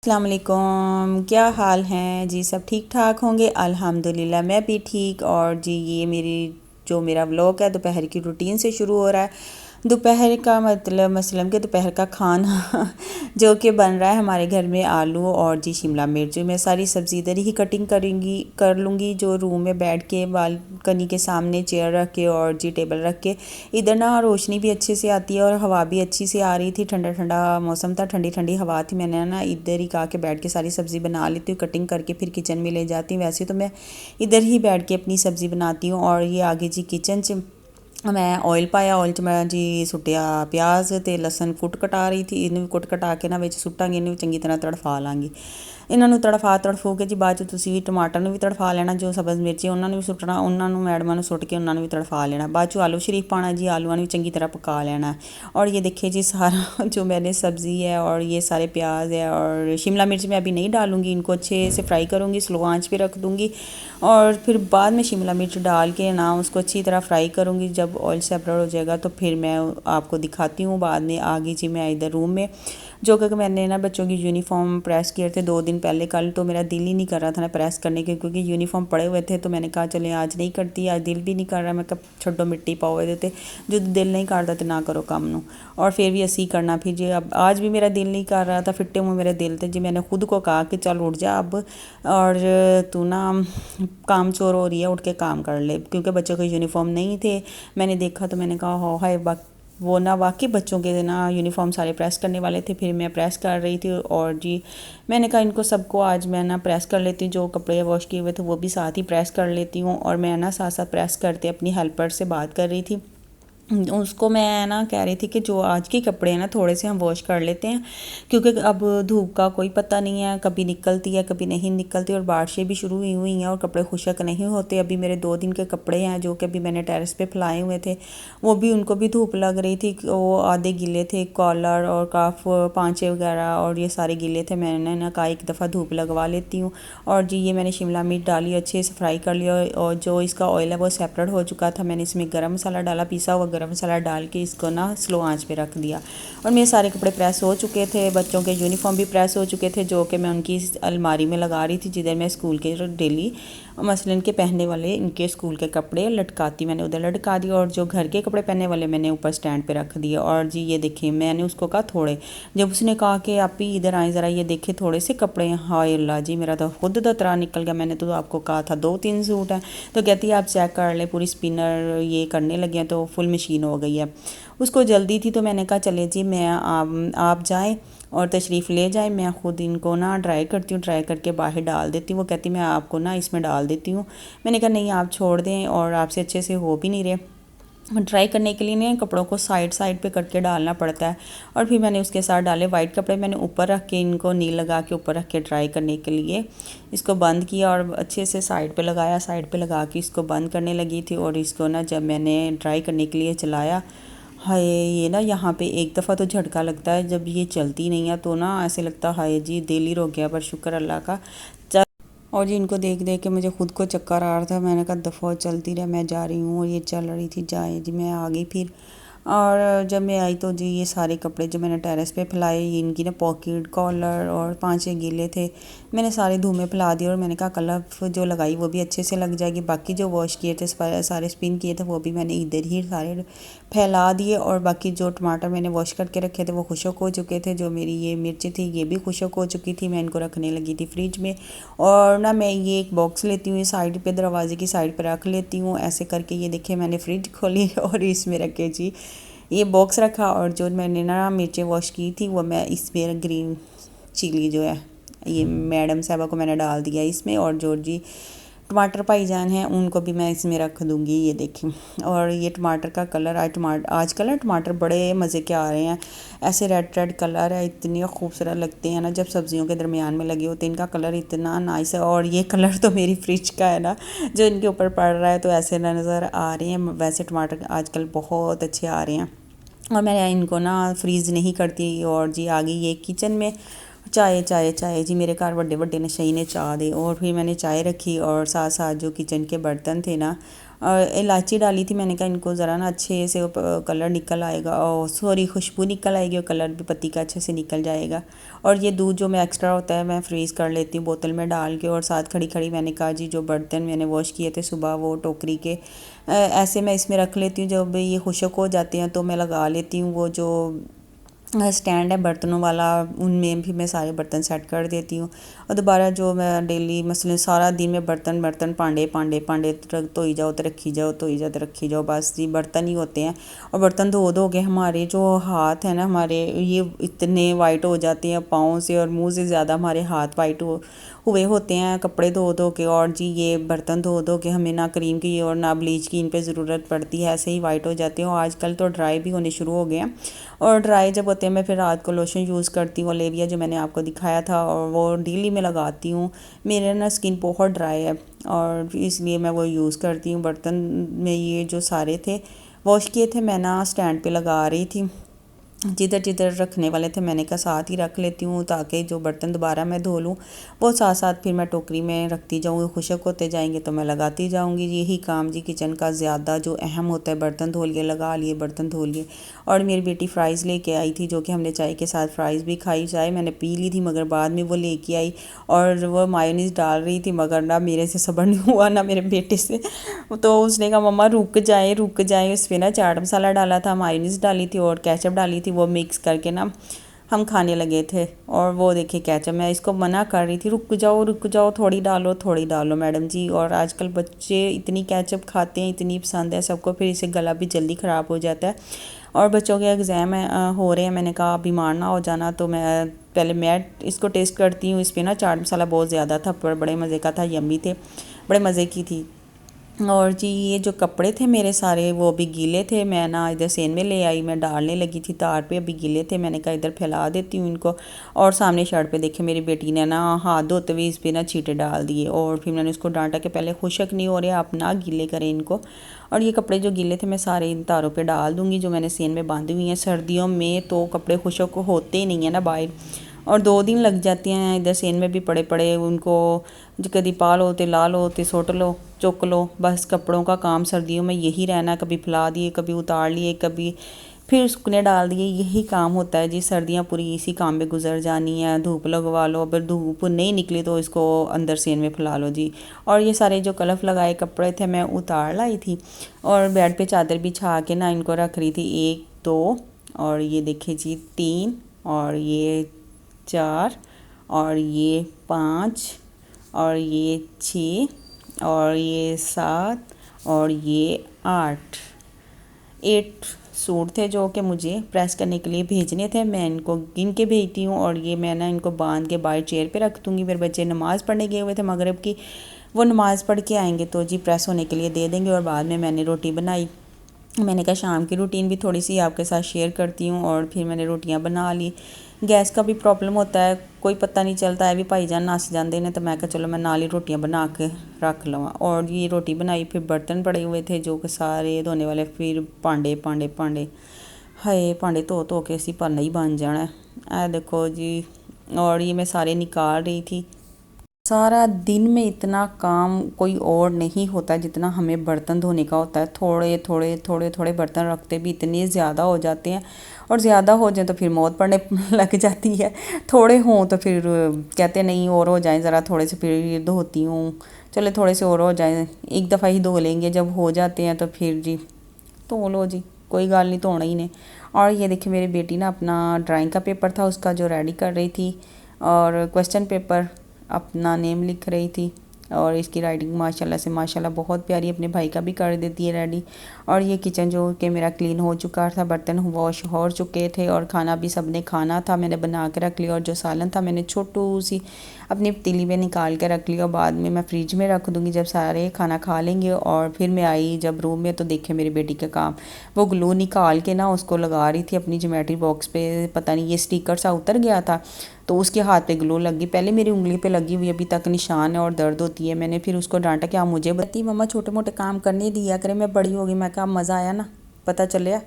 अस्सलाम वालेकुम, क्या हाल हैं जी। सब ठीक ठाक होंगे। अल्हम्दुलिल्लाह मैं भी ठीक। और जी ये मेरा व्लॉग है दोपहर की रूटीन से शुरू हो रहा है। दोपहर का मतलब मसलन के दोपहर का खाना जो कि बन रहा है हमारे घर में आलू और जी शिमला मिर्च। मैं सारी सब्ज़ी इधर ही कटिंग कर लूँगी जो रूम में बैठ के बालकनी के सामने चेयर रख के और जी टेबल रख के। इधर ना रोशनी भी अच्छे से आती है और हवा भी अच्छी से आ रही थी। ठंडा ठंडा मौसम था, ठंडी ठंडी हवा थी। मैंने ना इधर ही कहा के बैठ के सारी सब्ज़ी बना लेती हूँ, कटिंग करके फिर किचन में ले जाती हूँ। वैसे तो मैं इधर ही बैठ के अपनी सब्ज़ी बनाती हूँ। और ये आगे जी किचन च मैं ऑयल पाया। ऑयल च मैं जी सुटिया प्याज ते लसन कुट कटा रही थी। इन्हू कुट कटा के ना विच सुट्टांगी, इन्हू चंगी तरह तड़फा लाँगी। ਇਹਨਾਂ ਨੂੰ ਤੜਫੂ ਕੇ ਜੀ ਬਾਅਦ 'ਚ ਤੁਸੀਂ ਟਮਾਟਰ ਨੂੰ ਵੀ ਤੜਫਾ ਲੈਣਾ। ਜੋ ਸਬਜ਼ ਮਿਰਚੀ ਉਹਨਾਂ ਨੂੰ ਵੀ ਸੁੱਟਣਾ, ਉਹਨਾਂ ਨੂੰ ਮੈਡਮਾਂ ਨੂੰ ਸੁੱਟ ਕੇ ਉਹਨਾਂ ਨੂੰ ਵੀ ਤੜਫਾ लेना। बाद 'चों आलू शरीफ पाना जी, आलूआं भी चंगी तरह पका लेना। और ये देखिए जी सारा जो मैंने सब्ज़ी है और ये सारे प्याज है और शिमला मिर्च मैं अभी नहीं डालूँगी, इनको अच्छे से फ्राई करूँगी, स्लो आंच पे रख दूँगी। और फिर बाद में शिमला मिर्च डाल के ना उसको अच्छी तरह फ्राई करूँगी। जब ऑयल सेपरेट हो जाएगा तो फिर मैं आपको दिखाती हूँ। बाद में आ गई जी मैं इधर रूम में, जो कि मैंने ना बच्चों की यूनिफॉर्म प्रेस किए थे 2 दिन पहले। कल तो मेरा दिल ही नहीं कर रहा था ना प्रेस करने के, क्योंकि यूनिफॉर्म पड़े हुए थे। तो मैंने कहा चले आज नहीं करती, आज दिल भी नहीं कर रहा। मैं कब छड्डो मिट्टी पाओ ये थे, जो दिल नहीं करता तो ना करो काम नू। और फिर भी असी करना। फिर जी अब आज भी मेरा दिल नहीं कर रहा था, फिट्टे मुँह मेरा दिल थे जी। मैंने खुद को कहा कि चल उठ जा अब, और तू ना काम चोर हो रही है, उठ के काम कर ले। क्योंकि बच्चों के यूनिफॉर्म नहीं थे। मैंने देखा तो मैंने कहा हो हाय वो ना वाकई बच्चों के ना यूनिफॉर्म सारे प्रेस करने वाले थे। फिर मैं प्रेस कर रही थी और जी मैंने कहा इनको सबको आज मैं ना प्रेस कर लेती हूँ। जो कपड़े वॉश किए हुए थे वो भी साथ ही प्रेस कर लेती हूँ। और मैं ना साथ साथ प्रेस करते अपनी हेल्पर से बात कर रही थी। उसको मैं ना कह रही थी कि जो आज के कपड़े हैं ना थोड़े से हम वॉश कर लेते हैं, क्योंकि अब धूप का कोई पता नहीं है, कभी निकलती है कभी नहीं निकलती। और बारिशें भी शुरू हुई हैं और कपड़े खुशक नहीं होते। अभी मेरे 2 दिन के कपड़े हैं जो कि अभी मैंने टेरेस पे फैलाए हुए थे, वो भी उनको भी धूप लग रही थी। वो आधे गीले थे, कॉलर और काफ पाँचे वगैरह और ये सारे गीले थे। मैंने ना कहा एक दफ़ा धूप लगवा लेती हूँ। और जी ये मैंने शिमला मिर्च डाली, अच्छे से फ्राई कर लिया। और जो इसका ऑयल है वो सेपरेट हो चुका था। मैंने इसमें गरम मसाला डाला, पिसा हुआ गरम मसाला डाल के इसको ना स्लो आंच पे रख दिया। और मेरे सारे कपड़े प्रेस हो चुके थे, बच्चों के यूनिफॉर्म भी प्रेस हो चुके थे, जो कि मैं उनकी अलमारी में लगा रही थी जिधर मैं स्कूल के डेली मसलन के पहनने वाले इनके स्कूल के कपड़े लटकाती, मैंने उधर लटका दिया। और जो घर के कपड़े पहनने वाले मैंने ऊपर स्टैंड पे रख दिया। और जी ये देखिए मैंने उसको कहा थोड़े, जब उसने कहा कि आप ही इधर आए ज़रा ये देखे थोड़े से कपड़े हैं, हाय अल्लाह जी मेरा तो खुद दतरा निकल गया। मैंने तो आपको कहा था 2-3 सूट हैं। तो कहती है आप चेक कर लें, पूरी स्पिनर ये करने लगे हैं तो फुल मशीन हो गई है। उसको जल्दी थी तो मैंने कहा चले जी मैं आप जाएँ और तशरीफ़ ले जाए, मैं ख़ुद इनको ना ड्राई करती हूँ, ड्राई करके बाहर डाल देती हूँ। वो कहती मैं आपको ना इसमें डाल देती हूँ। मैंने कहा नहीं आप छोड़ दें, और आपसे अच्छे से हो भी नहीं रहे। ड्राई करने के लिए ना कपड़ों को साइड साइड पे करके डालना पड़ता है। और फिर मैंने उसके साथ डाले वाइट कपड़े, मैंने ऊपर रख के इनको नील लगा के ऊपर रख के ड्राई करने के लिए इसको बंद किया। और अच्छे से साइड पे लगाया, साइड पे लगा के इसको बंद करने लगी थी। और इसको ना जब मैंने ड्राई करने के लिए चलाया, हाय ये ना यहाँ पे एक दफ़ा तो झटका लगता है जब ये चलती नहीं है, तो ना ऐसे लगता है हाय जी दिल ही रुक गया। पर शुक्र अल्लाह का। और जी इनको देख देख के मुझे खुद को चक्कर आ रहा था। मैंने कहा दफ़ा चलती रहे, मैं जा रही हूँ। और ये चल रही थी, जाए जी मैं आ गई फिर। और जब मैं आई तो जी ये सारे कपड़े जो मैंने टेरेस पे फैलाए, इनकी ना पॉकेट कॉलर और 5-6 गीले थे, मैंने सारे धूप में फैला दिए। और मैंने कहा कलफ जो लगाई वो भी अच्छे से लग जाएगी। बाकी जो वॉश किए थे सारे स्पिन किए थे वो भी मैंने इधर ही सारे फैला दिए। और बाकी जो टमाटर मैंने वॉश करके रखे थे वो खुशक हो चुके थे। जो मेरी ये मिर्ची थी ये भी खुशक हो चुकी थी, मैं इनको रखने लगी थी फ्रिज में। और ना मैं ये एक बॉक्स लेती हूँ, साइड पे दरवाजे की साइड पे रख लेती हूँ ऐसे करके। ये देखिए मैंने फ्रिज खोली और इसमें रखे जी ये बॉक्स रखा। और जो मैंने ना मिर्चें वॉश की थी वो मैं इसमें ग्रीन चिली जो है ये मैडम साहबा को मैंने डाल दिया इसमें। और जो जी टमाटर भाईजान हैं उनको भी मैं इसमें रख दूँगी, ये देखें। और ये टमाटर का कलर आजकल ना टमाटर बड़े मज़े के आ रहे हैं, ऐसे रेड रेड कलर है, इतने खूबसूरत लगते हैं ना जब सब्जियों के दरमियान में लगे होते हैं। इनका कलर इतना नाइस है। और ये कलर तो मेरी फ्रिज का है ना जो इनके ऊपर पड़ रहा है, तो ऐसे नज़र आ रहे हैं। वैसे टमाटर आजकल बहुत अच्छे आ रहे हैं। और मैं इनको ना फ्रीज़ नहीं करती। और जी आ गई ये किचन में चाय चाय चाय जी मेरे घर बड़े बड़े नशई ने चाह दे। और फिर मैंने चाय रखी और साथ साथ जो किचन के बर्तन थे ना इलायची डाली थी, मैंने कहा इनको ज़रा ना अच्छे से कलर निकल आएगा और सॉरी खुशबू निकल आएगी और कलर भी पत्ती का अच्छे से निकल जाएगा। और ये दूध जो मैं एक्स्ट्रा होता है मैं फ्रीज़ कर लेती हूँ बोतल में डाल के। और साथ खड़ी खड़ी मैंने कहा जी जो बर्तन मैंने वॉश किए थे सुबह वो टोकरी के ऐसे मैं इसमें रख लेती हूँ। जब ये खुश्क हो जाते हैं तो मैं लगा लेती हूँ वो जो स्टैंड है बर्तनों वाला, उनमें भी मैं सारे बर्तन सेट कर देती हूँ। और दोबारा जो मैं डेली मसलन सारा दिन में बर्तन बर्तन पांडे पांडे पांडे धोई जाओ तो रखी जाओ, धोई जाओ तो रखी जाओ, बस जी बर्तन ही होते हैं। और बर्तन धो धो के हमारे जो हाथ हैं ना हमारे ये इतने वाइट हो जाते हैं पाँव से और मुँह से ज़्यादा हमारे हाथ वाइट हुए होते हैं कपड़े धो धो के। और जी ये बर्तन धो धो के हमें ना क्रीम की और ना ब्लीच की इन पे ज़रूरत पड़ती है, ऐसे ही वाइट हो जाते हैं। और आजकल तो ड्राई भी होने शुरू हो गए हैं। और ड्राई जब होते हैं मैं फिर रात को लोशन यूज़ करती हूँ ओलेविया जो मैंने आपको दिखाया था, और वो डेली में लगाती हूँ। मेरे ना स्किन बहुत ड्राई है और इसलिए मैं वो यूज़ करती हूँ। बर्तन में ये जो सारे थे वॉश किए थे मैं ना स्टैंड पे लगा रही थी, जिधर जिधर रखने वाले थे मैंने कहा साथ ही रख लेती हूँ ताकि जो बर्तन दोबारा मैं धो लूँ वो साथ साथ फिर मैं टोकरी में रखती जाऊँगी, खुशक होते जाएंगे तो मैं लगाती जाऊँगी। यही काम जी किचन का ज़्यादा जो अहम होता है, बर्तन धो लिए लगा लिए बर्तन धो लिए। और मेरी बेटी फ़्राइज़ लेके आई थी जो कि हमने चाय के साथ फ़्राइज़ भी खाई, चाय मैंने पी ली थी मगर बाद में वो लेके आई और वो मायोनीज़ डाल रही थी मगर ना मेरे से सब्र नहीं हुआ ना मेरे बेटे से। तो उसने कहा मम्मा रुक जाए। उस पर ना चाट मसाला डाला था, मायोनीज़ डाली थी और केचप डाली थी, वो मिक्स करके ना हम खाने लगे थे। और वो देखिए केचप मैं इसको मना कर रही थी रुक जाओ थोड़ी डालो मैडम जी। और आजकल बच्चे इतनी केचप खाते हैं, इतनी पसंद है सबको, फिर इसे गला भी जल्दी ख़राब हो जाता है। और बच्चों के एग्ज़ाम हो रहे हैं, मैंने कहा बीमार ना हो जाना तो मैं इसको टेस्ट करती हूँ। इस पर ना चाट मसाला बहुत ज़्यादा था पर बड़े मज़े का था, यम्मी थे, बड़े मज़े की थी। और जी ये जो कपड़े थे मेरे सारे वो भी गीले थे, मैं ना इधर सेन में ले आई, मैं डालने लगी थी तार पे, अभी गीले थे, मैंने कहा इधर फैला देती हूँ इनको। और सामने शर्ट पे देखे मेरी बेटी ने ना हाथ धोते हुए इस पर ना छींटे डाल दिए और फिर मैंने उसको डांटा कि पहले खुशक नहीं हो रहे आप ना गीले करें इनको। और ये कपड़े जो गीले थे मैं सारे इन तारों पर डाल दूँगी जो मैंने सेन में बांधी हुई हैं। सर्दियों में तो कपड़े खुशक होते ही नहीं है ना बाहर, और 2 दिन लग जाते हैं इधर सेन में भी पड़े पड़े उनको, जो कभी पा लो तो ला लो तो सोट लो चुक लो, बस कपड़ों का काम सर्दियों में यही रहना, कभी फैला दिए कभी उतार लिए कभी फिर सूखने डाल दिए, यही काम होता है जी। सर्दियाँ पूरी इसी काम में गुजर जानी है, धूप लगवा लो, अगर धूप नहीं निकली तो इसको अंदर सेन में फैला लो जी। और ये सारे जो कलफ लगाए कपड़े थे मैं उतार लाई थी और बेड पे चादर बिछा के ना इनको रख रही थी, 1 2 और ये देखिए जी 3 और ये 4 और ये 5 और ये 6 और ये 7 और ये 8 सूट थे जो कि मुझे प्रेस करने के लिए भेजने थे। मैं इनको गिन के भेजती हूँ और ये मैं ना इनको बांध के बाहर चेयर पे रख दूँगी। मेरे बच्चे नमाज़ पढ़ने गए हुए थे मगरिब की, वो नमाज़ पढ़ के आएंगे तो जी प्रेस होने के लिए दे देंगे। और बाद में मैंने रोटी बनाई, मैंने कहा शाम की रूटीन भी थोड़ी सी आपके साथ शेयर करती हूँ। और फिर मैंने रोटियाँ बना ली। गैस का भी प्रॉब्लम होता है, कोई पता नहीं चलता है, भी भाईजान नस जाते हैं तो मैं कहा चलो मैं नाल ही रोटियाँ बना के रख लवां। और ये रोटी बनाई, फिर बर्तन पड़े हुए थे जो कि सारे धोने वाले, फिर पांडे हाय पांडे धो के इसी पर नहीं बन जाना है देखो जी। और ये मैं सारे निकाल रही थी। सारा दिन में इतना काम कोई और नहीं होता जितना हमें बर्तन धोने का होता है। थोड़े बर्तन रखते भी इतने ज़्यादा हो जाते हैं, और ज़्यादा हो जाए तो फिर मौत पड़ने लग जाती है। थोड़े हों तो फिर कहते नहीं और हो जाए ज़रा थोड़े से, फिर धोती हूँ चले थोड़े से और हो जाए, एक दफ़ा ही धो लेंगे, जब हो जाते हैं तो फिर जी धो लो जी, कोई गल नहीं, धोना ही नहीं। और ये देखिए मेरी बेटी ना अपना ड्राइंग का पेपर था उसका जो रेडी कर रही थी, और क्वेश्चन पेपर अपना नेम लिख रही थी। और इसकी राइटिंग माशाल्लाह बहुत प्यारी, अपने भाई का भी कर देती है रेडी। और ये किचन जो कि मेरा क्लीन हो चुका था, बर्तन वॉश हो चुके थे और खाना भी सबने खाना था, मैंने बना के रख लिया। और जो सालन था मैंने छोटू सी अपनी पतीली में निकाल के रख लिया, बाद में मैं फ्रिज में रख दूँगी जब सारे खाना खा लेंगे। और फिर मैं आई जब रूम में तो देखे मेरी बेटी का काम, वो ग्लू निकाल के ना उसको लगा रही थी अपनी ज्योमेट्री बॉक्स पे, पता नहीं ये स्टिकर सा उतर गया था तो उसके हाथ पे ग्लू लगी, पहले मेरी उंगली पे लगी हुई, अभी तक निशान है और दर्द होती है। मैंने फिर उसको डांटा कि आप मुझे बताती मम्मा छोटे मोटे काम करने दिया करें, मैं बड़ी होगी। मैं कहा मज़ा आया ना, पता चलिया।